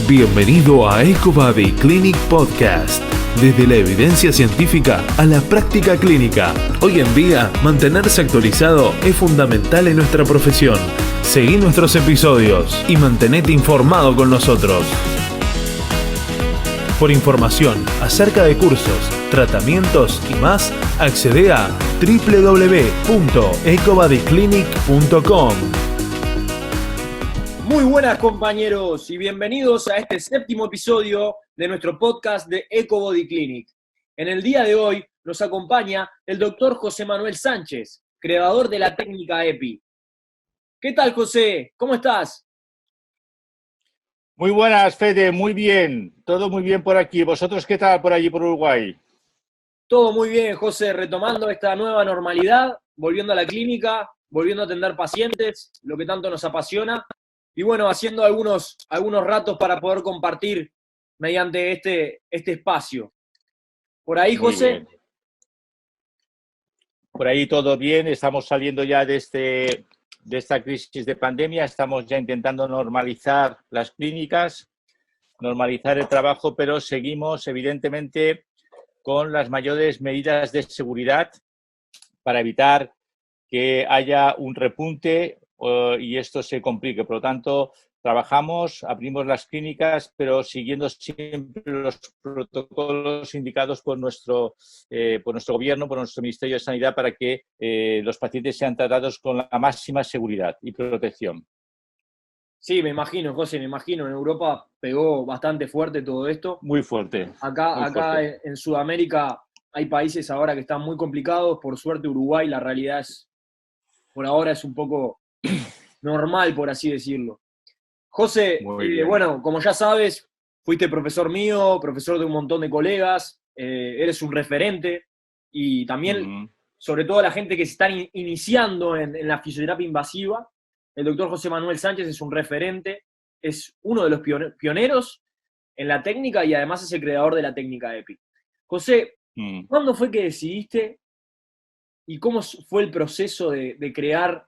Bienvenido a Ecobody Clinic Podcast. Desde la evidencia científica a la práctica clínica. Hoy en día, mantenerse actualizado es fundamental en nuestra profesión. Seguí nuestros episodios y mantenete informado con nosotros. Por información acerca de cursos, tratamientos y más, accede a www.ecobodyclinic.com. Muy buenas, compañeros, y bienvenidos a este séptimo episodio de nuestro podcast de Ecobody Clinic. En el día de hoy nos acompaña el doctor José Manuel Sánchez, creador de la técnica EPI. ¿Qué tal, José? ¿Cómo estás? Muy buenas, Fede, muy bien, todo muy bien por aquí. ¿Vosotros qué tal por allí, por Uruguay? Todo muy bien, José, retomando esta nueva normalidad, volviendo a la clínica, volviendo a atender pacientes, lo que tanto nos apasiona, y bueno, haciendo algunos ratos para poder compartir mediante este espacio. ¿Por ahí, José? Bien. Por ahí todo bien, estamos saliendo ya de esta crisis de pandemia, estamos ya intentando normalizar las clínicas, normalizar el trabajo, pero seguimos evidentemente con las mayores medidas de seguridad para evitar que haya un repunte y esto se complique. Por lo tanto, trabajamos, abrimos las clínicas, pero siguiendo siempre los protocolos indicados por nuestro gobierno, por nuestro Ministerio de Sanidad, para que los pacientes sean tratados con la máxima seguridad y protección. Sí, me imagino, José, me imagino. En Europa pegó bastante fuerte todo esto. Muy fuerte. Acá fuerte. en Sudamérica hay países ahora que están muy complicados. Por suerte, Uruguay, la realidad por ahora es un poco normal, por así decirlo. José, bueno, como ya sabes, fuiste profesor mío, profesor de un montón de colegas, eres un referente y también, sobre todo la gente que se está iniciando en la fisioterapia invasiva, el doctor José Manuel Sánchez es un referente, es uno de los pioneros en la técnica y además es el creador de la técnica EPI. José, ¿cuándo fue que decidiste y cómo fue el proceso de crear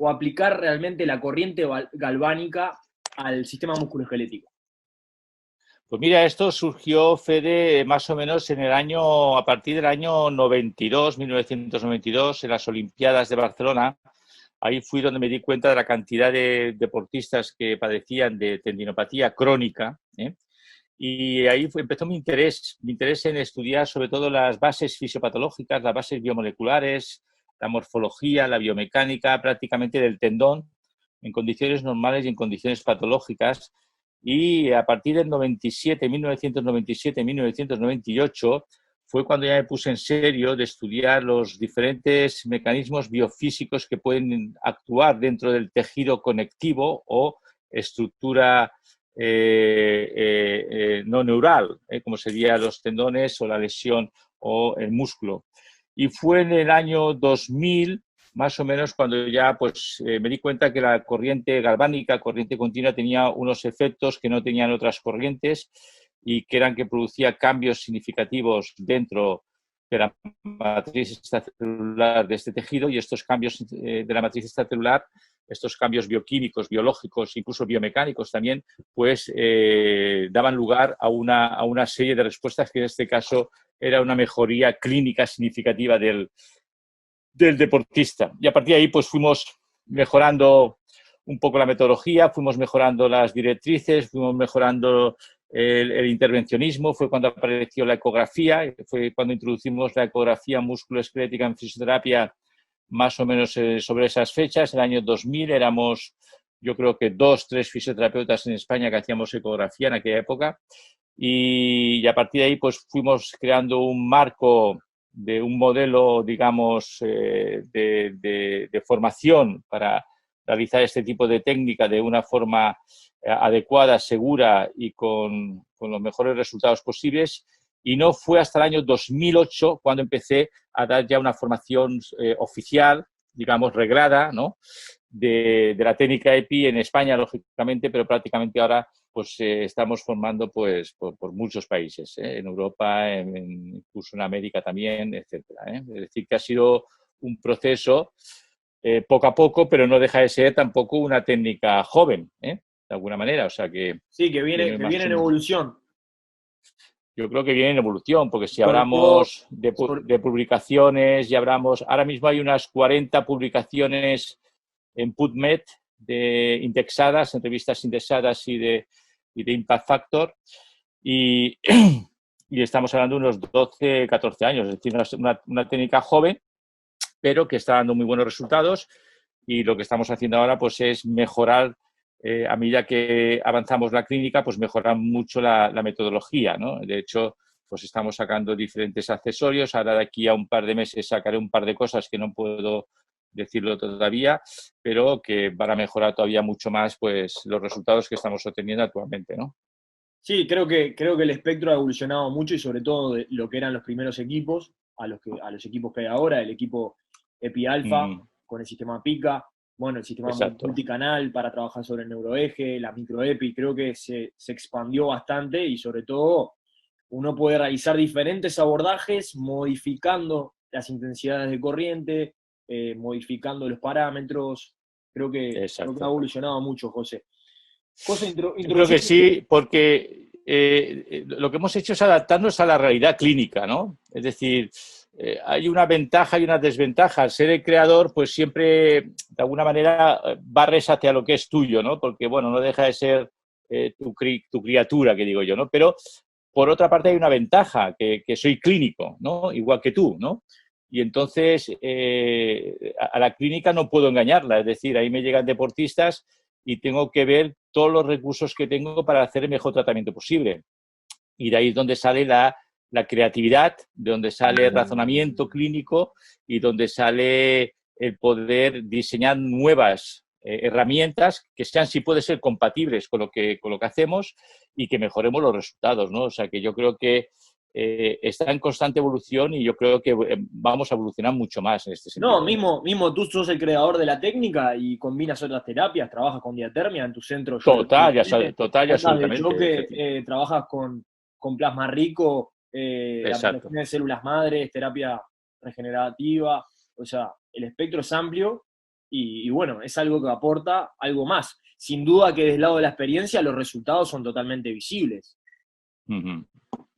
o aplicar realmente la corriente galvánica al sistema musculoesquelético? Pues mira, esto surgió, Fede, más o menos a partir del año 1992, en las Olimpiadas de Barcelona. Ahí fui donde me di cuenta de la cantidad de deportistas que padecían de tendinopatía crónica, y ahí empezó mi interés en estudiar sobre todo las bases fisiopatológicas, las bases biomoleculares, la morfología, la biomecánica prácticamente del tendón en condiciones normales y en condiciones patológicas. Y a partir del 1997-1998 fue cuando ya me puse en serio de estudiar los diferentes mecanismos biofísicos que pueden actuar dentro del tejido conectivo o estructura no neural, como serían los tendones o la lesión o el músculo. Y fue en el año 2000, más o menos, cuando ya me di cuenta que la corriente galvánica, corriente continua, tenía unos efectos que no tenían otras corrientes y que eran que producía cambios significativos dentro de la matriz extracelular de este tejido, y estos cambios de la matriz extracelular, estos cambios bioquímicos, biológicos, incluso biomecánicos también, daban lugar a una serie de respuestas que en este caso era una mejoría clínica significativa del deportista. Y a partir de ahí fuimos mejorando un poco la metodología, fuimos mejorando las directrices, fuimos mejorando el intervencionismo. Fue cuando apareció la ecografía, fue cuando introducimos la ecografía musculoesquelética en fisioterapia, más o menos sobre esas fechas. El año 2000 éramos, yo creo que 2-3 fisioterapeutas en España que hacíamos ecografía en aquella época, y a partir de ahí fuimos creando un marco de un modelo, digamos, de formación para realizar este tipo de técnica de una forma adecuada, segura y con los mejores resultados posibles. Y no fue hasta el año 2008 cuando empecé a dar ya una formación oficial, digamos, reglada, ¿no?, de la técnica EPI en España, lógicamente, pero prácticamente ahora estamos formando por muchos países, en Europa, incluso en América también, etcétera. Es decir, que ha sido un proceso poco a poco, pero no deja de ser tampoco una técnica joven. de alguna manera. O sea que... Sí, que viene en evolución. Yo creo que viene en evolución, porque si Sobre hablamos todo, de publicaciones, ya hablamos, ahora mismo hay unas 40 publicaciones en PubMed indexadas, en revistas indexadas y de Impact Factor, y estamos hablando de unos 12, 14 años, es decir, una técnica joven, pero que está dando muy buenos resultados, y lo que estamos haciendo ahora pues es mejorar, a medida que avanzamos la clínica, pues mejorar mucho la metodología, ¿no? De hecho, pues estamos sacando diferentes accesorios. Ahora de aquí a un par de meses sacaré un par de cosas que no puedo decirlo todavía, pero que van a mejorar todavía mucho más pues los resultados que estamos obteniendo actualmente, ¿no? Sí, creo que el espectro ha evolucionado mucho y sobre todo de lo que eran los primeros equipos a los equipos que hay ahora, el equipo EPI Alpha con el sistema PICA, bueno, el sistema multicanal para trabajar sobre el neuroeje, la microEPI, creo que se expandió bastante y sobre todo uno puede realizar diferentes abordajes modificando las intensidades de corriente, modificando los parámetros. Creo que ha evolucionado mucho, José. Yo creo que sí, porque lo que hemos hecho es adaptarnos a la realidad clínica, ¿no? Es decir, hay una ventaja y una desventaja. Al ser el creador, pues siempre, de alguna manera, barres hacia lo que es tuyo, ¿no? Porque, bueno, no deja de ser tu criatura, que digo yo, ¿no? Pero, por otra parte, hay una ventaja, que soy clínico, ¿no? Igual que tú, ¿no? Y entonces, a la clínica no puedo engañarla. Es decir, ahí me llegan deportistas y tengo que ver todos los recursos que tengo para hacer el mejor tratamiento posible. Y de ahí es donde sale la creatividad, de donde sale el razonamiento clínico y donde sale el poder diseñar nuevas herramientas que sean, si puede ser, compatibles con lo que hacemos y que mejoremos los resultados, ¿no? O sea, que yo creo que está en constante evolución y yo creo que vamos a evolucionar mucho más en este sentido. No, mismo tú sos el creador de la técnica y combinas otras terapias, trabajas con diatermia en tu centro. Total y absolutamente. Trabajas con plasma rico, la protección de células madres, terapia regenerativa, o sea, el espectro es amplio y bueno, es algo que aporta algo más. Sin duda que desde el lado de la experiencia los resultados son totalmente visibles.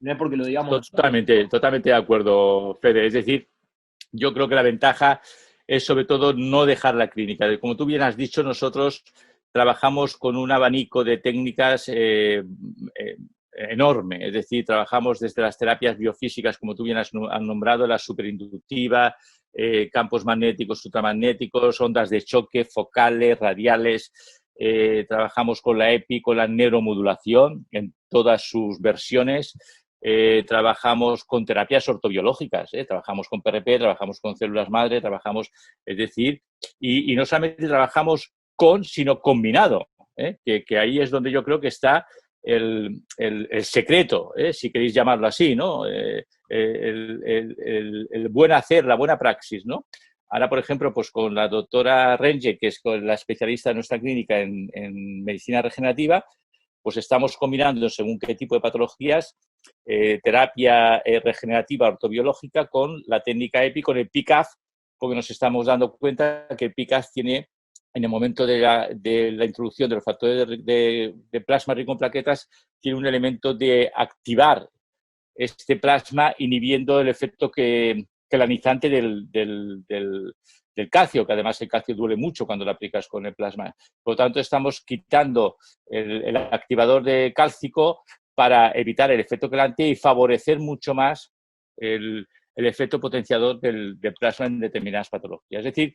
No es porque lo digamos. Totalmente de acuerdo, Fede. Es decir, yo creo que la ventaja es sobre todo no dejar la clínica. Como tú bien has dicho, nosotros trabajamos con un abanico de técnicas enorme. Es decir, trabajamos desde las terapias biofísicas, como tú bien has nombrado, la superinductiva, campos magnéticos, ultramagnéticos, ondas de choque, focales, radiales. Trabajamos con la EPI, con la neuromodulación en todas sus versiones. Trabajamos con terapias ortobiológicas, trabajamos con PRP, trabajamos con células madre, es decir, y no solamente trabajamos sino combinado, que ahí es donde yo creo que está el secreto, si queréis llamarlo así, ¿no? El buen hacer, la buena praxis, ¿no? Ahora, por ejemplo, pues con la doctora Renge, que es la especialista de nuestra clínica en medicina regenerativa, pues estamos combinando, según qué tipo de patologías, terapia regenerativa ortobiológica con la técnica EPI, con el PICAF, porque nos estamos dando cuenta que el PICAF tiene, en el momento de la introducción de los factores de plasma rico en plaquetas, tiene un elemento de activar este plasma inhibiendo el efecto quelanizante del calcio, que además el calcio duele mucho cuando lo aplicas con el plasma. Por lo tanto, estamos quitando el activador de cálcico para evitar el efecto quelante y favorecer mucho más el efecto potenciador del plasma en determinadas patologías. Es decir,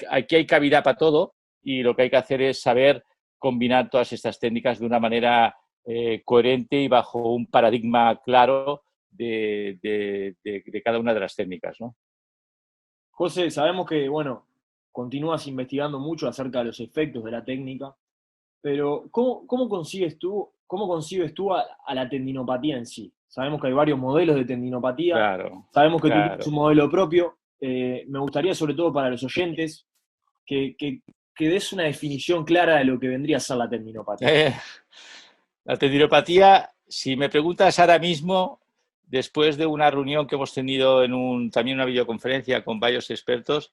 aquí hay cabida para todo y lo que hay que hacer es saber combinar todas estas técnicas de una manera coherente y bajo un paradigma claro de cada una de las técnicas, ¿no? José, sabemos que, bueno, continúas investigando mucho acerca de los efectos de la técnica, pero ¿cómo concibes tú a la tendinopatía en sí? Sabemos que hay varios modelos de tendinopatía, sabemos que tú tienes un modelo propio. Me gustaría, sobre todo para los oyentes, que des una definición clara de lo que vendría a ser la tendinopatía. La tendinopatía, si me preguntas ahora mismo, después de una reunión que hemos tenido también una videoconferencia con varios expertos,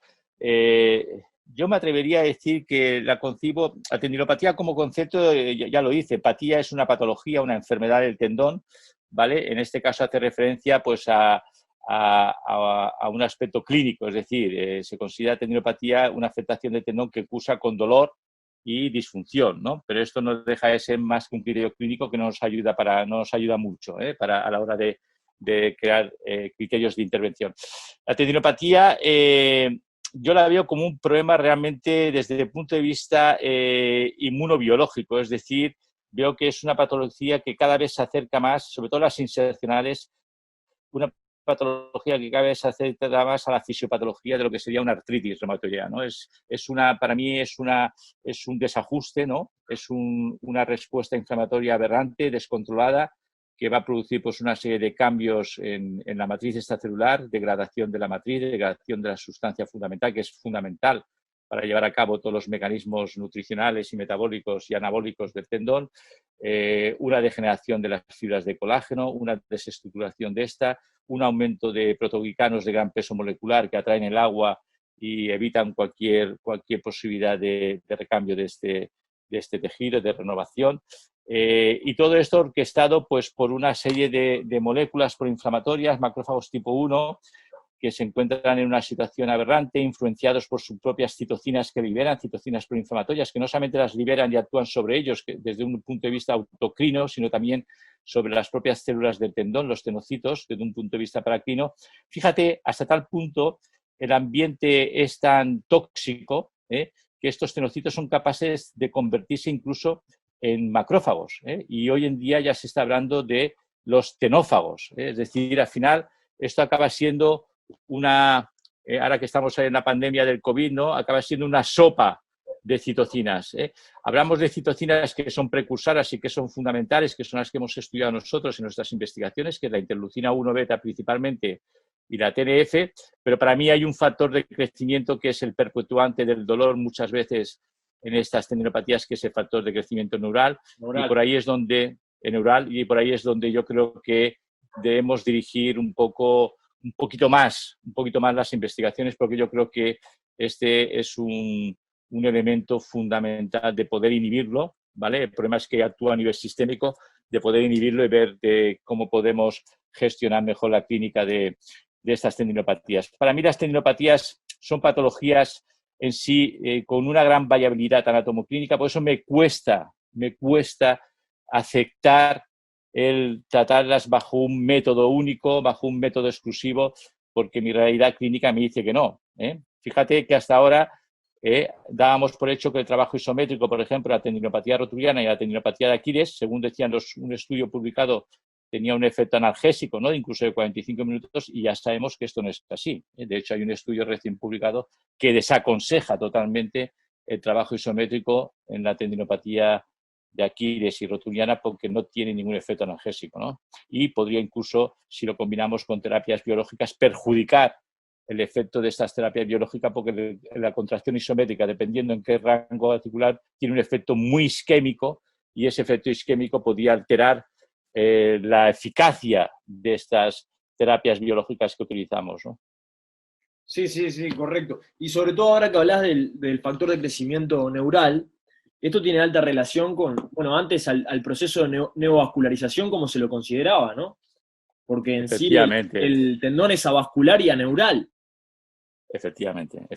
yo me atrevería a decir que la concibo, la tendinopatía como concepto, ya lo dice, patía es una patología, una enfermedad del tendón, ¿vale? En este caso hace referencia pues a un aspecto clínico, es decir, se considera tendinopatía una afectación del tendón que cursa con dolor y disfunción, ¿no? Pero esto no deja de ser más que un criterio clínico que no nos ayuda mucho, a la hora de crear criterios de intervención. La tendinopatía yo la veo como un problema realmente desde el punto de vista inmunobiológico, es decir, veo que es una patología que cada vez se acerca más, sobre todo las insercionales, una patología que cada vez se acerca más a la fisiopatología de lo que sería una artritis reumatoidea, ¿no? Para mí es un desajuste, ¿no? Es una respuesta inflamatoria aberrante, descontrolada, que va a producir pues, una serie de cambios en la matriz extracelular, degradación de la matriz, degradación de la sustancia fundamental, que es fundamental para llevar a cabo todos los mecanismos nutricionales y metabólicos y anabólicos del tendón, una degeneración de las fibras de colágeno, una desestructuración de esta, un aumento de protoglicanos de gran peso molecular que atraen el agua y evitan cualquier posibilidad de recambio de este tejido, de renovación. Y todo esto orquestado pues, por una serie de moléculas proinflamatorias, macrófagos tipo 1, que se encuentran en una situación aberrante, influenciados por sus propias citocinas que liberan, citocinas proinflamatorias, que no solamente las liberan y actúan sobre ellos desde un punto de vista autocrino, sino también sobre las propias células del tendón, los tenocitos, desde un punto de vista paracrino. Fíjate, hasta tal punto el ambiente es tan tóxico que estos tenocitos son capaces de convertirse incluso en macrófagos, y hoy en día ya se está hablando de los tenófagos, es decir, al final esto acaba siendo ahora que estamos en la pandemia del COVID, ¿no? Acaba siendo una sopa de citocinas. Hablamos de citocinas que son precursoras y que son fundamentales, que son las que hemos estudiado nosotros en nuestras investigaciones, que es la interleucina 1 beta principalmente y la TNF, pero para mí hay un factor de crecimiento que es el perpetuante del dolor muchas veces en estas tendinopatías, que es el factor de crecimiento neural. Y por ahí es donde yo creo que debemos dirigir un poquito más las investigaciones, porque yo creo que este es un elemento fundamental de poder inhibirlo, ¿vale? El problema es que actúa a nivel sistémico, de poder inhibirlo y ver cómo podemos gestionar mejor la clínica de estas tendinopatías. Para mí las tendinopatías son patologías en sí con una gran variabilidad anatomoclínica, por eso me cuesta aceptar el tratarlas bajo un método único, bajo un método exclusivo, porque mi realidad clínica me dice que no. Fíjate que hasta ahora dábamos por hecho que el trabajo isométrico, por ejemplo, la tendinopatía rotuliana y la tendinopatía de Aquiles, según decían un estudio publicado, tenía un efecto analgésico, ¿no? Incluso de 45 minutos, y ya sabemos que esto no es así. De hecho, hay un estudio recién publicado que desaconseja totalmente el trabajo isométrico en la tendinopatía de Aquiles y rotuliana porque no tiene ningún efecto analgésico, ¿no? Y podría incluso, si lo combinamos con terapias biológicas, perjudicar el efecto de estas terapias biológicas, porque la contracción isométrica, dependiendo en qué rango articular, tiene un efecto muy isquémico, y ese efecto isquémico podría alterar la eficacia de estas terapias biológicas que utilizamos, ¿no? Sí, correcto. Y sobre todo ahora que hablas del factor de crecimiento neural, esto tiene alta relación con, bueno, antes al proceso de neovascularización como se lo consideraba, ¿no? Porque en sí el tendón es avascular y aneural. Efectivamente,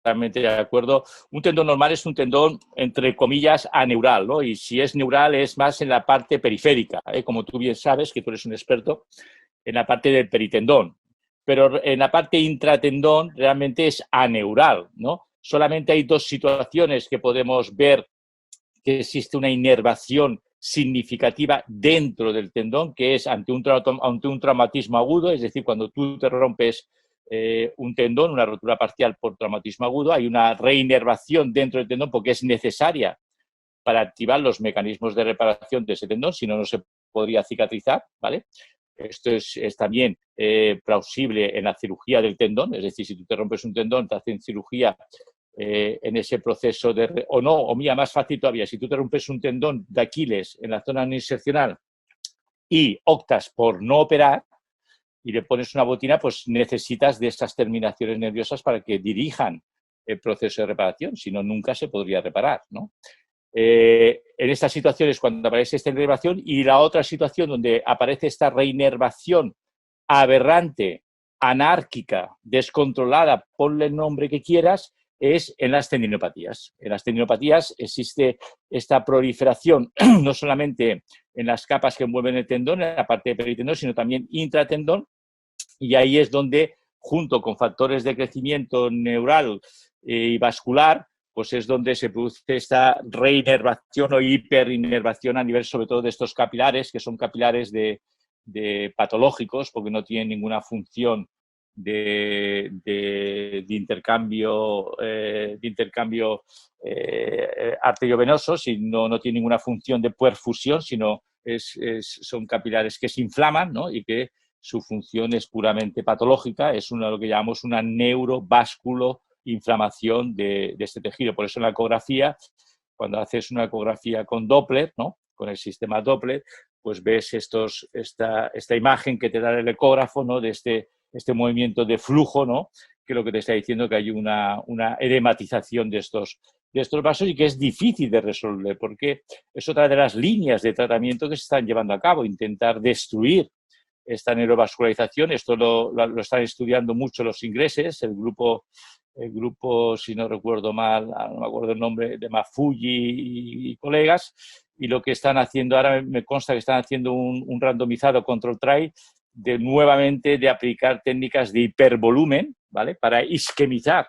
totalmente de acuerdo. Un tendón normal es un tendón, entre comillas, aneural, ¿no? Y si es neural es más en la parte periférica, como tú bien sabes, que tú eres un experto, en la parte del peritendón. Pero en la parte intratendón realmente es aneural, ¿no? Solamente hay dos situaciones que podemos ver que existe una inervación significativa dentro del tendón, que es ante un traumatismo agudo, es decir, cuando tú te rompes un tendón, una rotura parcial por traumatismo agudo, hay una reinervación dentro del tendón porque es necesaria para activar los mecanismos de reparación de ese tendón, si no, no se podría cicatrizar, ¿vale? Esto es también plausible en la cirugía del tendón, es decir, si tú te rompes un tendón, te hacen cirugía en ese proceso más fácil todavía, si tú te rompes un tendón de Aquiles en la zona no insercional y optas por no operar y le pones una botina, pues necesitas de esas terminaciones nerviosas para que dirijan el proceso de reparación, si no, nunca se podría reparar, ¿no? En estas situaciones, cuando aparece esta inervación, y la otra situación donde aparece esta reinervación aberrante, anárquica, descontrolada, ponle el nombre que quieras, es en las tendinopatías. En las tendinopatías existe esta proliferación no solamente en las capas que envuelven el tendón, en la parte de peritendón, sino también intratendón, y ahí es donde, junto con factores de crecimiento neural y vascular, pues es donde se produce esta reinervación o hiperinervación a nivel sobre todo de estos capilares, que son capilares de patológicos, porque no tienen ninguna función de intercambio arteriovenoso, sino no tiene ninguna función de perfusión, sino son capilares que se inflaman, ¿no? Y que su función es puramente patológica, es lo que llamamos una neurovasculoinflamación de este tejido. Por eso en la ecografía, cuando haces una ecografía con Doppler, ¿no? Con el sistema Doppler, pues ves esta imagen que te da el ecógrafo, ¿no? De este movimiento de flujo, ¿no? Que lo que te está diciendo que hay una edematización de estos vasos y que es difícil de resolver, porque es otra de las líneas de tratamiento que se están llevando a cabo, intentar destruir esta neurovascularización. Esto lo están estudiando mucho los ingleses, el grupo, si no recuerdo mal, no me acuerdo el nombre, de Mafuji y colegas, y lo que están haciendo ahora, me consta que están haciendo un randomizado control trial nuevamente de aplicar técnicas de hipervolumen, ¿vale? Para isquemizar,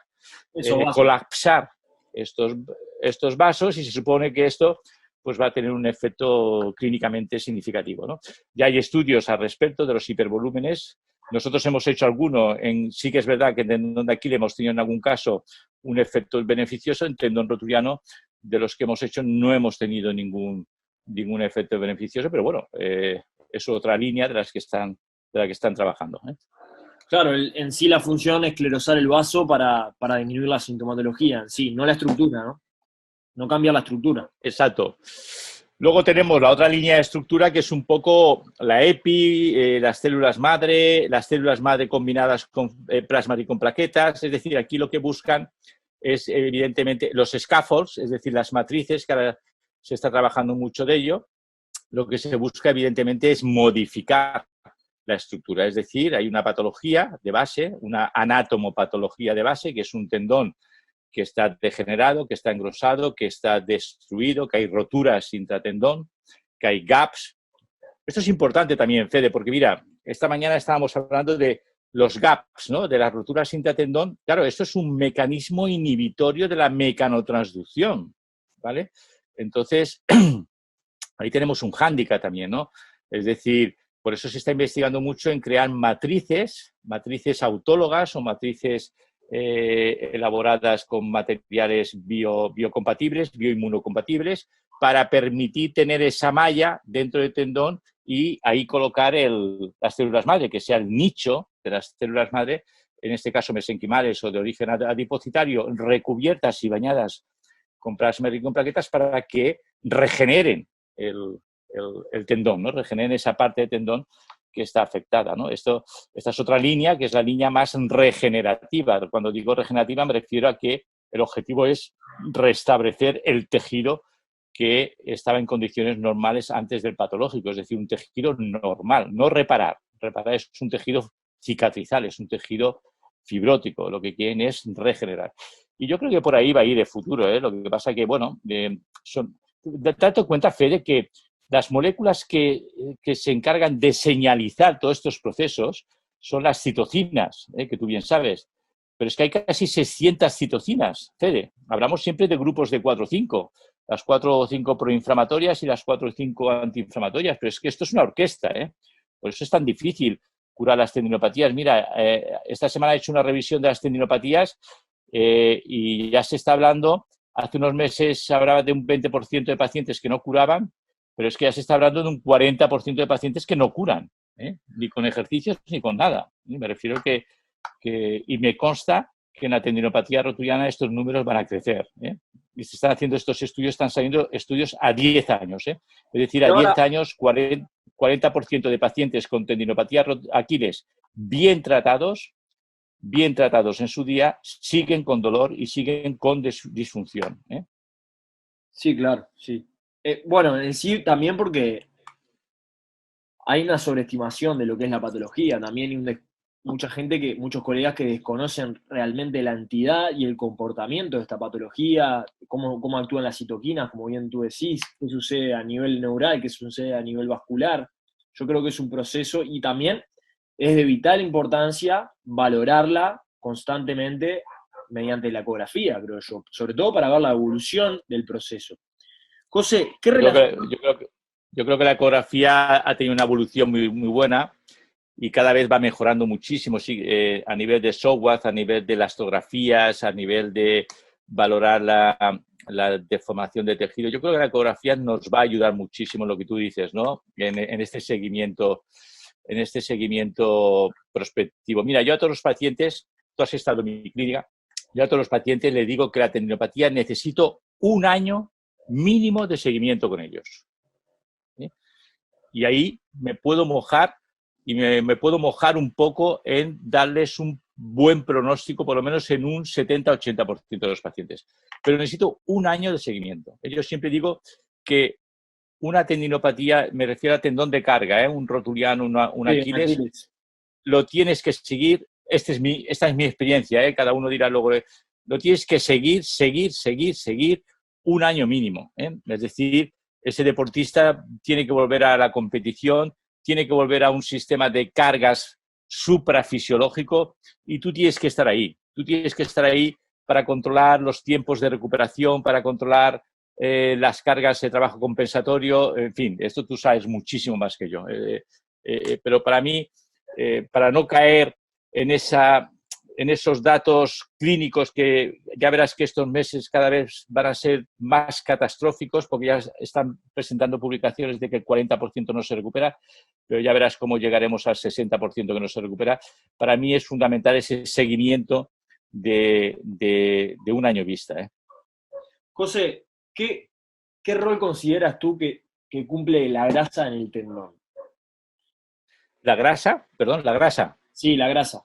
colapsar estos vasos, y se supone que esto pues va a tener un efecto clínicamente significativo, ¿no? Ya hay estudios al respecto de los hipervolúmenes. Nosotros hemos hecho alguno, sí que es verdad que en tendón de Aquiles hemos tenido en algún caso un efecto beneficioso, en tendón rotuliano de los que hemos hecho no hemos tenido ningún efecto beneficioso, pero bueno, es otra línea de la que están trabajando, ¿eh? Claro, en sí la función es esclerosar el vaso para disminuir la sintomatología en sí, no la estructura, ¿no? No cambia la estructura. Exacto. Luego tenemos la otra línea de estructura, que es un poco la EPI, las células madre combinadas con plasma y con plaquetas. Es decir, aquí lo que buscan es evidentemente los scaffolds, es decir, las matrices, que ahora se está trabajando mucho de ello. Lo que se busca evidentemente es modificar la estructura. Es decir, hay una patología de base, una anatomopatología de base, que es un tendón que está degenerado, que está engrosado, que está destruido, que hay roturas intratendón, que hay gaps. Esto es importante también, Fede, porque mira, esta mañana estábamos hablando de los gaps, ¿no? De las roturas intratendón. Claro, esto es un mecanismo inhibitorio de la mecanotransducción, ¿vale? Entonces, ahí tenemos un hándicap también, ¿no? Es decir, por eso se está investigando mucho en crear matrices autólogas o matrices elaboradas con materiales biocompatibles, bioinmunocompatibles, para permitir tener esa malla dentro del tendón y ahí colocar las células madre, que sea el nicho de las células madre, en este caso mesenquimales o de origen adipocitario, recubiertas y bañadas con plasma y con plaquetas para que regeneren el tendón, ¿no? Regeneren esa parte de tendón que está afectada, ¿no? Esta es otra línea, que es la línea más regenerativa. Cuando digo regenerativa me refiero a que el objetivo es restablecer el tejido que estaba en condiciones normales antes del patológico, es decir, un tejido normal, no reparar. Reparar es un tejido cicatrizal, es un tejido fibrótico, lo que quieren es regenerar. Y yo creo que por ahí va a ir el futuro, ¿eh? Lo que pasa que, bueno, date cuenta, Fede, que las moléculas que se encargan de señalizar todos estos procesos son las citocinas, que tú bien sabes. Pero es que hay casi 600 citocinas, Fede. Hablamos siempre de grupos de 4 o 5. Las 4 o 5 proinflamatorias y las 4 o 5 antiinflamatorias. Pero es que esto es una orquesta, ¿eh? Por eso es tan difícil curar las tendinopatías. Mira, esta semana he hecho una revisión de las tendinopatías y ya se está hablando. Hace unos meses se hablaba de un 20% de pacientes que no curaban, pero es que ya se está hablando de un 40% de pacientes que no curan, ni con ejercicios ni con nada. Me refiero y me consta que en la tendinopatía rotuliana estos números van a crecer. Y se están haciendo estos estudios, están saliendo estudios a 10 años. Es decir, a 10 años, 40% de pacientes con tendinopatía Aquiles bien tratados bien tratados en su día, siguen con dolor y siguen con disfunción. Sí, claro, sí. Bueno, en sí también porque hay una sobreestimación de lo que es la patología, también hay muchos colegas que desconocen realmente la entidad y el comportamiento de esta patología, cómo actúan las citoquinas, como bien tú decís, qué sucede a nivel neural, qué sucede a nivel vascular. Yo creo que es un proceso y también es de vital importancia valorarla constantemente mediante la ecografía, creo yo, sobre todo para ver la evolución del proceso. José, ¿qué relación? Yo creo que la ecografía ha tenido una evolución muy, muy buena y cada vez va mejorando muchísimo, sí, a nivel de software, a nivel de las ecografías, a nivel de valorar la deformación de tejido. Yo creo que la ecografía nos va a ayudar muchísimo en lo que tú dices, ¿no? En este seguimiento prospectivo. Mira, yo a todos los pacientes, tú has estado en mi clínica, yo a todos los pacientes les digo que la tendinopatía necesito 1 año mínimo de seguimiento con ellos. ¿Sí? Y ahí me puedo mojar y me puedo mojar un poco en darles un buen pronóstico, por lo menos en un 70-80% de los pacientes. Pero necesito 1 año de seguimiento. Yo siempre digo que una tendinopatía, me refiero a tendón de carga, un rotuliano, un Aquiles, lo tienes que seguir. Esta es mi experiencia, cada uno dirá luego, lo tienes que seguir 1 año mínimo. Es decir, ese deportista tiene que volver a la competición, tiene que volver a un sistema de cargas suprafisiológico y tú tienes que estar ahí. Tú tienes que estar ahí para controlar los tiempos de recuperación, para controlar las cargas de trabajo compensatorio, en fin, esto tú sabes muchísimo más que yo. Pero para mí, para no caer en esos datos clínicos que ya verás que estos meses cada vez van a ser más catastróficos porque ya están presentando publicaciones de que el 40% no se recupera, pero ya verás cómo llegaremos al 60% que no se recupera. Para mí es fundamental ese seguimiento de 1 año vista. José, ¿qué rol consideras tú que cumple la grasa en el tendón? ¿La grasa? Perdón, la grasa. Sí, la grasa.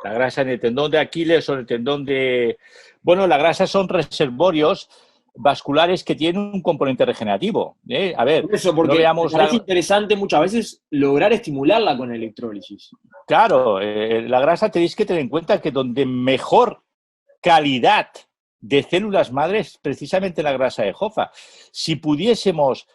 La grasa en el tendón de Aquiles o en el tendón de... Bueno, la grasa son reservorios vasculares que tienen un componente regenerativo. A ver, por eso, porque no veamos me parece interesante muchas veces lograr estimularla con electrólisis. Claro, la grasa tenéis que tener en cuenta que donde mejor calidad de células madres, precisamente la grasa de Hoffa. Si pudiésemos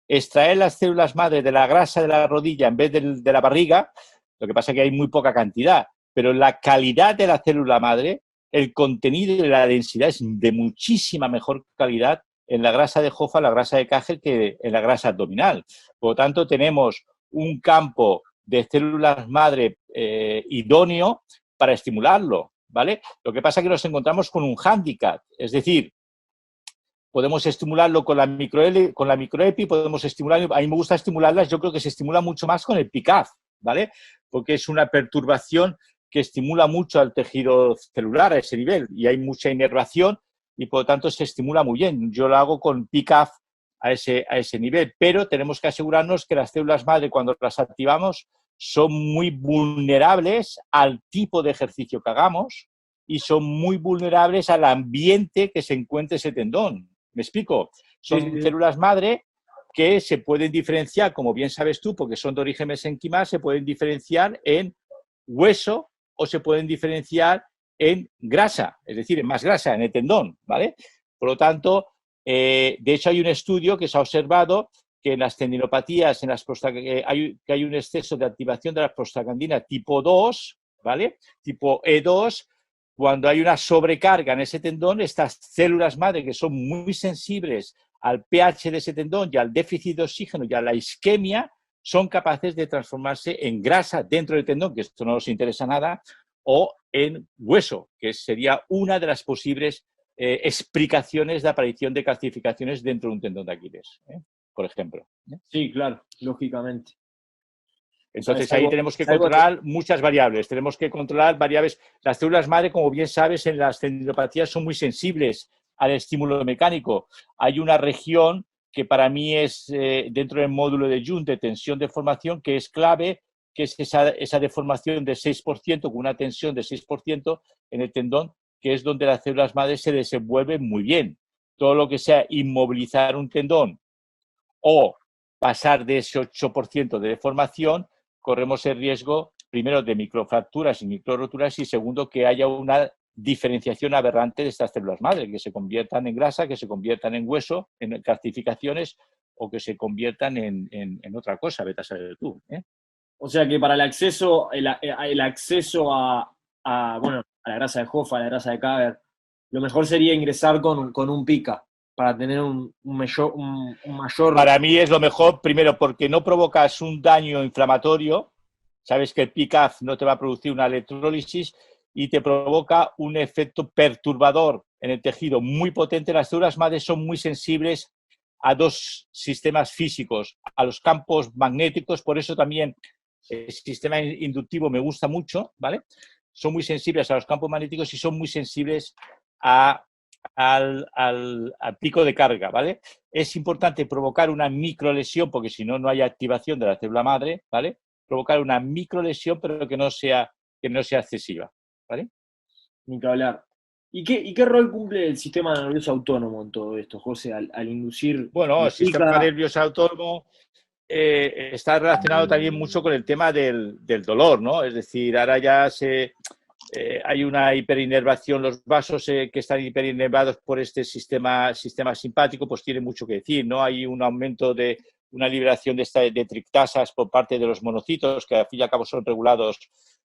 extraer las células madre de la grasa de la rodilla en vez de la barriga, lo que pasa es que hay muy poca cantidad, pero la calidad de la célula madre, el contenido y la densidad es de muchísima mejor calidad en la grasa de Hoffa, la grasa de Kagel, que en la grasa abdominal. Por lo tanto, tenemos un campo de células madre idóneo para estimularlo, ¿vale? Lo que pasa es que nos encontramos con un hándicap, es decir, podemos estimularlo con la microepi, podemos estimularlo, a mí me gusta estimularlas, yo creo que se estimula mucho más con el PICAF, ¿vale? Porque es una perturbación que estimula mucho al tejido celular a ese nivel y hay mucha inervación y por lo tanto se estimula muy bien. Yo lo hago con PICAF a ese nivel, pero tenemos que asegurarnos que las células madre cuando las activamos son muy vulnerables al tipo de ejercicio que hagamos y son muy vulnerables al ambiente que se encuentre ese tendón. ¿Me explico? Son células madre que se pueden diferenciar, como bien sabes tú, porque son de origen mesenquimal, se pueden diferenciar en hueso o se pueden diferenciar en grasa, es decir, en más grasa, en el tendón, ¿vale? Por lo tanto, de hecho hay un estudio que se ha observado que en las tendinopatías, hay un exceso de activación de la prostaglandina tipo 2, ¿vale? Tipo E2, cuando hay una sobrecarga en ese tendón, estas células madre que son muy sensibles al pH de ese tendón y al déficit de oxígeno y a la isquemia, son capaces de transformarse en grasa dentro del tendón, que esto no nos interesa nada, o en hueso, que sería una de las posibles explicaciones de aparición de calcificaciones dentro de un tendón de Aquiles, por ejemplo. Sí, claro, lógicamente. Entonces ahí tenemos que controlar muchas variables. Tenemos que controlar variables. Las células madre, como bien sabes, en las tendinopatías son muy sensibles al estímulo mecánico. Hay una región que para mí es dentro del módulo de Jung de tensión de formación que es clave que es esa deformación de 6%, con una tensión de 6% en el tendón, que es donde las células madres se desenvuelven muy bien. Todo lo que sea inmovilizar un tendón o pasar de ese 8% de deformación, corremos el riesgo, primero, de microfracturas y microroturas, y segundo, que haya una diferenciación aberrante de estas células madre, que se conviertan en grasa, que se conviertan en hueso, en calcificaciones, o que se conviertan en otra cosa, vete a saber tú. O sea que para el acceso bueno, a la grasa de Hoffa, a la grasa de Kager, lo mejor sería ingresar con un pica para tener un mayor... Para mí es lo mejor, primero, porque no provocas un daño inflamatorio. Sabes que el PICAF no te va a producir una electrólisis y te provoca un efecto perturbador en el tejido muy potente. Las células madres son muy sensibles a dos sistemas físicos, a los campos magnéticos, por eso también el sistema inductivo me gusta mucho, ¿vale? Son muy sensibles a los campos magnéticos y son muy sensibles al pico de carga, ¿vale? Es importante provocar una microlesión, porque si no, no hay activación de la célula madre, ¿vale? Provocar una microlesión, pero que no sea excesiva, ¿vale? Ni que hablar. ¿Y qué rol cumple el sistema nervioso autónomo en todo esto, José, al inducir... Bueno, el sistema nervioso autónomo está relacionado también mucho con el tema del dolor, ¿no? Es decir, ahora ya hay una hiperinervación, los vasos que están hiperinervados por este sistema simpático, pues tiene mucho que decir, ¿no? Hay un aumento de una liberación de triptasas por parte de los monocitos, que al fin y al cabo son regulados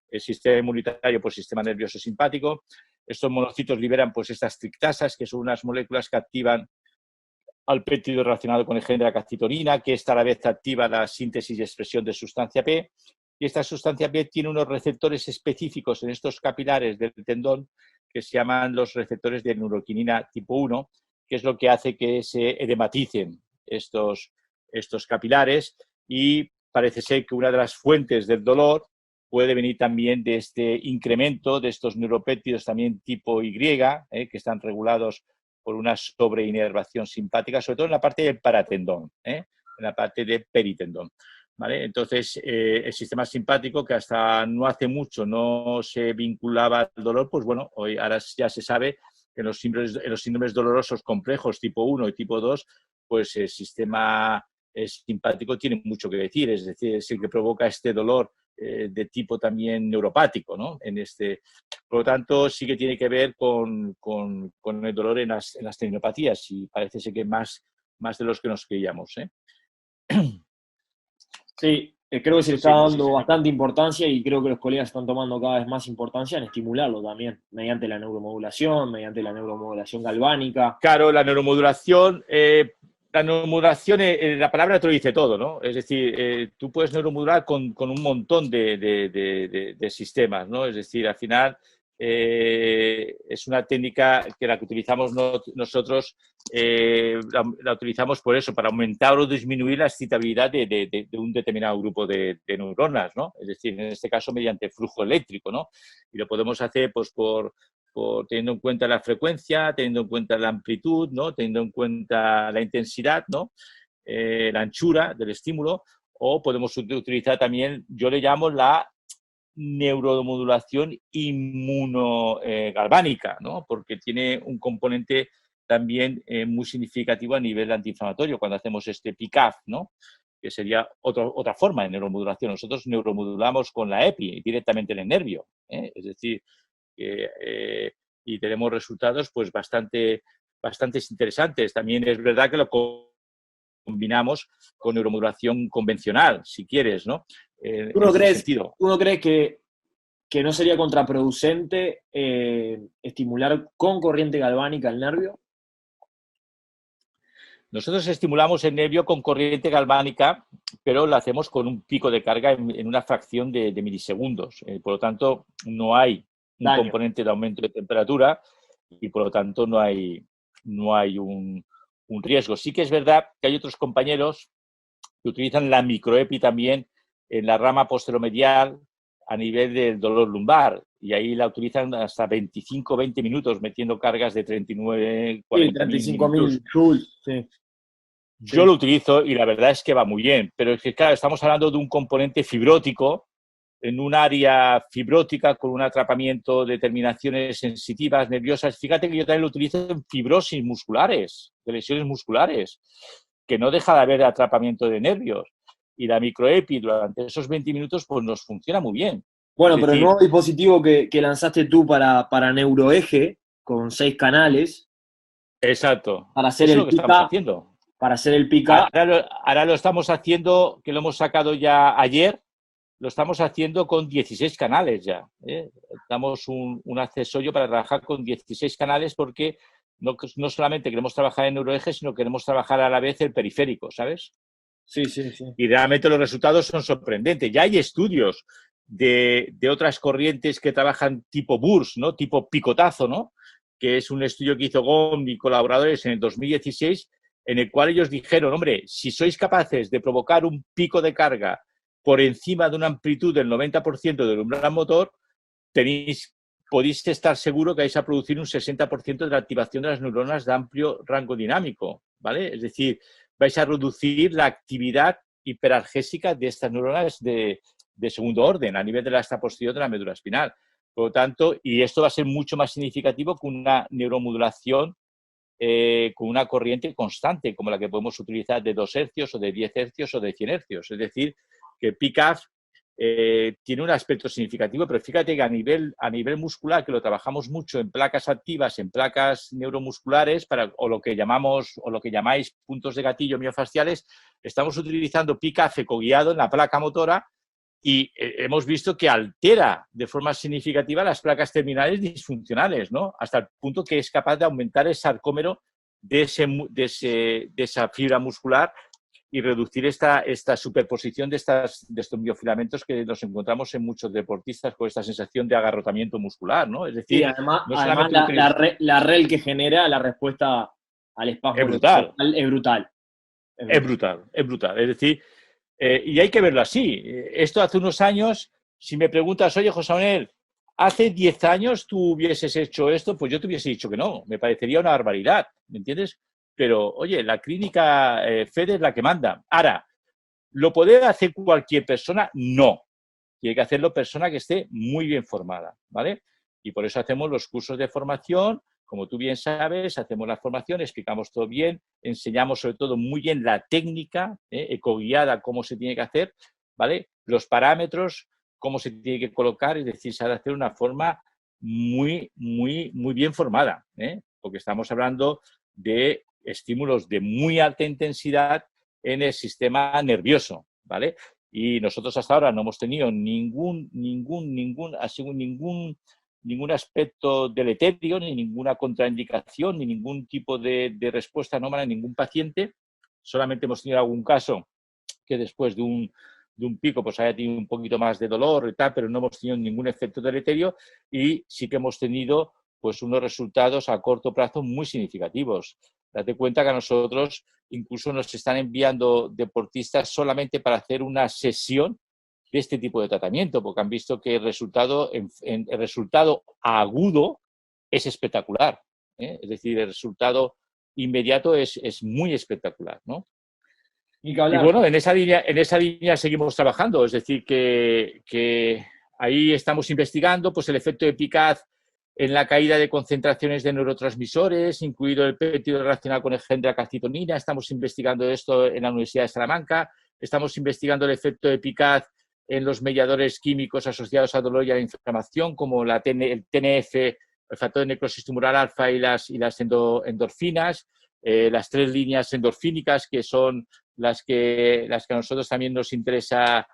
el sistema inmunitario por el sistema nervioso simpático. Estos monocitos liberan pues estas triptasas, que son unas moléculas que activan al péptido relacionado con el gen de la calcitonina, que esta a la vez activa la síntesis y expresión de sustancia P. Y esta sustancia P tiene unos receptores específicos en estos capilares del tendón que se llaman los receptores de neuroquinina tipo 1, que es lo que hace que se edematicen estos capilares, y parece ser que una de las fuentes del dolor puede venir también de este incremento de estos neuropéptidos también tipo Y, que están regulados por una sobreinervación simpática, sobre todo en la parte del paratendón, en la parte del peritendón. ¿Vale? Entonces, el sistema simpático, que hasta no hace mucho no se vinculaba al dolor, pues bueno, ahora ya se sabe que en los síndromes dolorosos complejos tipo 1 y tipo 2, pues el sistema simpático tiene mucho que decir, es decir, es el que provoca este dolor de tipo también neuropático, ¿no? Por lo tanto, sí que tiene que ver con el dolor en las tendinopatías, y parece ser que más de los que nos creíamos, Sí, creo que se le está dando bastante importancia, y creo que los colegas están tomando cada vez más importancia en estimularlo también, mediante la neuromodulación galvánica. Claro, la neuromodulación, la palabra te lo dice todo, ¿no? Es decir, tú puedes neuromodular con un montón de sistemas, ¿no? Es decir, al final es una técnica que la que utilizamos nosotros, la utilizamos por eso, para aumentar o disminuir la excitabilidad de un determinado grupo de neuronas, ¿no? Es decir, en este caso mediante flujo eléctrico, ¿no? Y lo podemos hacer pues teniendo en cuenta la frecuencia, teniendo en cuenta la amplitud, ¿no? Teniendo en cuenta la intensidad, ¿no? La anchura del estímulo, o podemos utilizar también, yo le llamo la neuromodulación inmunogalvánica, ¿no? Porque tiene un componente también muy significativo a nivel antiinflamatorio cuando hacemos este PICAF, ¿no? Que sería otra forma de neuromodulación. Nosotros neuromodulamos con la EPI directamente en el nervio, es decir, y tenemos resultados pues bastante interesantes. También es verdad que lo combinamos con neuromodulación convencional, si quieres, ¿no? ¿Tú no crees que no sería contraproducente estimular con corriente galvánica el nervio? Nosotros estimulamos el nervio con corriente galvánica, pero lo hacemos con un pico de carga en una fracción de milisegundos. Por lo tanto, no hay un componente de aumento de temperatura, y por lo tanto no hay un riesgo. Sí que es verdad que hay otros compañeros que utilizan la microepi también en la rama posteromedial a nivel del dolor lumbar, y ahí la utilizan hasta 25-20 minutos metiendo cargas de 39-40 35.000 joules. Sí. Yo lo utilizo y la verdad es que va muy bien, pero es que, claro, estamos hablando de un componente fibrótico en un área fibrótica con un atrapamiento de terminaciones sensitivas, nerviosas. Fíjate que yo también lo utilizo en fibrosis musculares, de lesiones musculares, que no deja de haber atrapamiento de nervios. Y la microepi durante esos 20 minutos pues nos funciona muy bien. Bueno, pero el nuevo dispositivo que lanzaste tú para Neuroeje, con 6 canales. Exacto. Para hacer eso es lo que estamos haciendo. Para hacer el pica. Ahora lo estamos haciendo, que lo hemos sacado ya ayer, lo estamos haciendo con 16 canales ya. Damos un accesorio para trabajar con 16 canales porque no solamente queremos trabajar en neuroeje, sino queremos trabajar a la vez el periférico, ¿sabes? Sí, sí, sí. Y realmente los resultados son sorprendentes. Ya hay estudios de otras corrientes que trabajan tipo burst, ¿no? Tipo picotazo, ¿no? Que es un estudio que hizo GOM y colaboradores en el 2016, en el cual ellos dijeron, hombre, si sois capaces de provocar un pico de carga por encima de una amplitud del 90% del umbral motor, podéis estar seguro que vais a producir un 60% de la activación de las neuronas de amplio rango dinámico, ¿vale? Es decir, vais a reducir la actividad hiperalgésica de estas neuronas de segundo orden a nivel de la extra posterior de la médula espinal. Por lo tanto, y esto va a ser mucho más significativo con una neuromodulación con una corriente constante, como la que podemos utilizar de 2 hercios o de 10 hercios o de 100 hercios. Es decir, que PICAF tiene un aspecto significativo, pero fíjate que a nivel muscular, que lo trabajamos mucho en placas activas, en placas neuromusculares, o lo que llamáis puntos de gatillo miofasciales, estamos utilizando PICAF ecoguiado en la placa motora y hemos visto que altera de forma significativa las placas terminales disfuncionales, ¿no? Hasta el punto que es capaz de aumentar el sarcómero de esa fibra muscular y reducir esta superposición de estos miofilamentos que nos encontramos en muchos deportistas con esta sensación de agarrotamiento muscular, ¿no? Es decir, sí, además la REL que genera la respuesta al espasmo es brutal. Es brutal. Es brutal. Es decir, y hay que verlo así. Esto hace unos años, si me preguntas, oye, José Manuel, hace 10 años tú hubieses hecho esto, pues yo te hubiese dicho que no. Me parecería una barbaridad, ¿me entiendes? Pero, oye, la clínica FED es la que manda. Ahora, ¿lo puede hacer cualquier persona? No. Tiene que hacerlo persona que esté muy bien formada, ¿vale? Y por eso hacemos los cursos de formación. Como tú bien sabes, hacemos la formación, explicamos todo bien, enseñamos sobre todo muy bien la técnica, ecoguiada, cómo se tiene que hacer, ¿vale? Los parámetros, cómo se tiene que colocar, es decir, se ha de hacer de una forma muy, muy, muy bien formada, porque estamos hablando de estímulos de muy alta intensidad en el sistema nervioso, ¿vale? Y nosotros hasta ahora no hemos tenido ningún aspecto deleterio, ni ninguna contraindicación, ni ningún tipo de respuesta anómala en ningún paciente. Solamente hemos tenido algún caso que después de un pico pues haya tenido un poquito más de dolor y tal, pero no hemos tenido ningún efecto deleterio y sí que hemos tenido pues unos resultados a corto plazo muy significativos. Date cuenta que a nosotros incluso nos están enviando deportistas solamente para hacer una sesión de este tipo de tratamiento, porque han visto que el resultado agudo es espectacular, ¿eh? Es decir, el resultado inmediato es muy espectacular, ¿no? Y bueno, en esa línea seguimos trabajando, es decir, que ahí estamos investigando pues el efecto eficaz en la caída de concentraciones de neurotransmisores, incluido el péptido relacionado con el gen de la calcitonina. Estamos investigando esto en la Universidad de Salamanca. Estamos investigando el efecto eficaz en los mediadores químicos asociados al dolor y a la inflamación, como el TNF, el factor de necrosis tumoral alfa y las endorfinas, las 3 líneas endorfínicas, que son las que a nosotros también nos interesa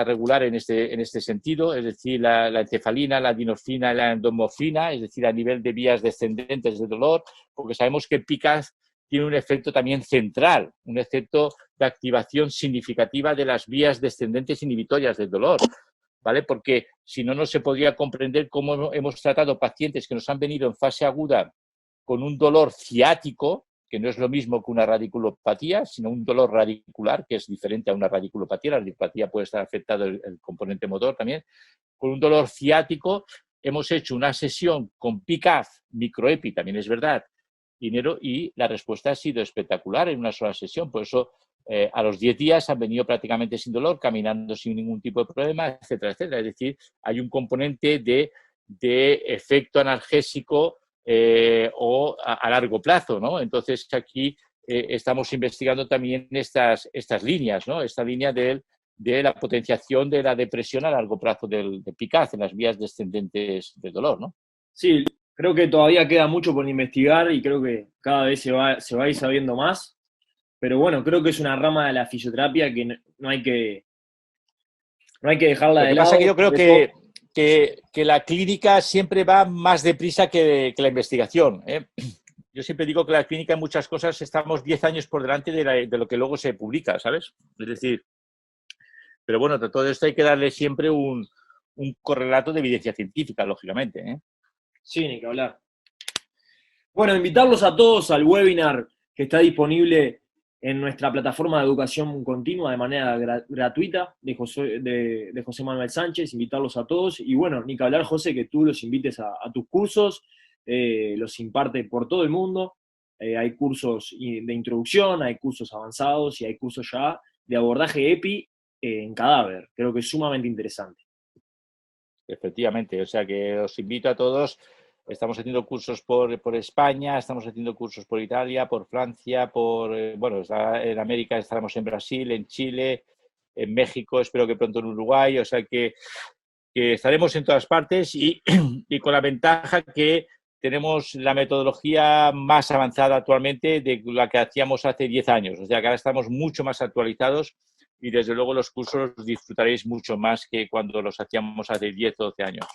regular en este sentido, es decir, la encefalina, la dinorfina y la endomorfina, es decir, a nivel de vías descendentes de dolor, porque sabemos que PICAF tiene un efecto también central, un efecto de activación significativa de las vías descendentes inhibitorias del dolor, ¿vale? Porque si no, no se podría comprender cómo hemos tratado pacientes que nos han venido en fase aguda con un dolor ciático, que no es lo mismo que una radiculopatía, sino un dolor radicular, que es diferente a una radiculopatía. La radiculopatía puede estar afectado el componente motor también. Con un dolor ciático hemos hecho una sesión con PICAF, microepi, también es verdad, y la respuesta ha sido espectacular en una sola sesión. Por eso a los 10 días han venido prácticamente sin dolor, caminando sin ningún tipo de problema, etcétera, etcétera. Es decir, hay un componente de efecto analgésico o a largo plazo, ¿no? Entonces, aquí estamos investigando también estas líneas, ¿no? Esta línea de la potenciación de la depresión a largo plazo del PICAZ en las vías descendentes del dolor, ¿no? Sí, creo que todavía queda mucho por investigar y creo que cada vez se va a ir sabiendo más. Pero bueno, creo que es una rama de la fisioterapia que no hay que dejarla de lado. Lo que pasa es que yo creo que la clínica siempre va más deprisa que la investigación, ¿eh? Yo siempre digo que la clínica en muchas cosas estamos 10 años por delante de lo que luego se publica, ¿sabes? Es decir, pero bueno, de todo esto hay que darle siempre un correlato de evidencia científica, lógicamente, ¿eh? Sí, ni que hablar. Bueno, invitarlos a todos al webinar que está disponible en nuestra plataforma de educación continua de manera gratuita de José Manuel Sánchez, invitarlos a todos. Y bueno, ni que hablar, José, que tú los invites a tus cursos, los imparte por todo el mundo. Hay cursos de introducción, hay cursos avanzados y hay cursos ya de abordaje EPI en cadáver. Creo que es sumamente interesante. Efectivamente, o sea que os invito a todos. Estamos haciendo cursos por España, estamos haciendo cursos por Italia, por Francia, bueno, en América estaremos en Brasil, en Chile, en México, espero que pronto en Uruguay, o sea que estaremos en todas partes y con la ventaja que tenemos la metodología más avanzada actualmente de la que hacíamos hace 10 años, o sea que ahora estamos mucho más actualizados y desde luego los cursos los disfrutaréis mucho más que cuando los hacíamos hace 10 o 12 años.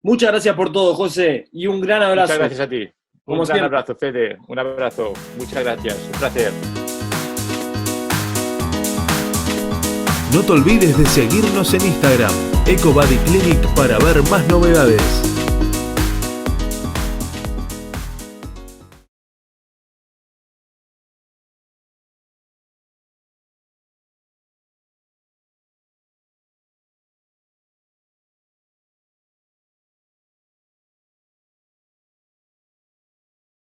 Muchas gracias por todo, José, y un gran abrazo. Muchas gracias a ti. Un gran abrazo, Fede. Un abrazo. Muchas gracias. Un placer. No te olvides de seguirnos en Instagram, EcoBodyClinic, para ver más novedades.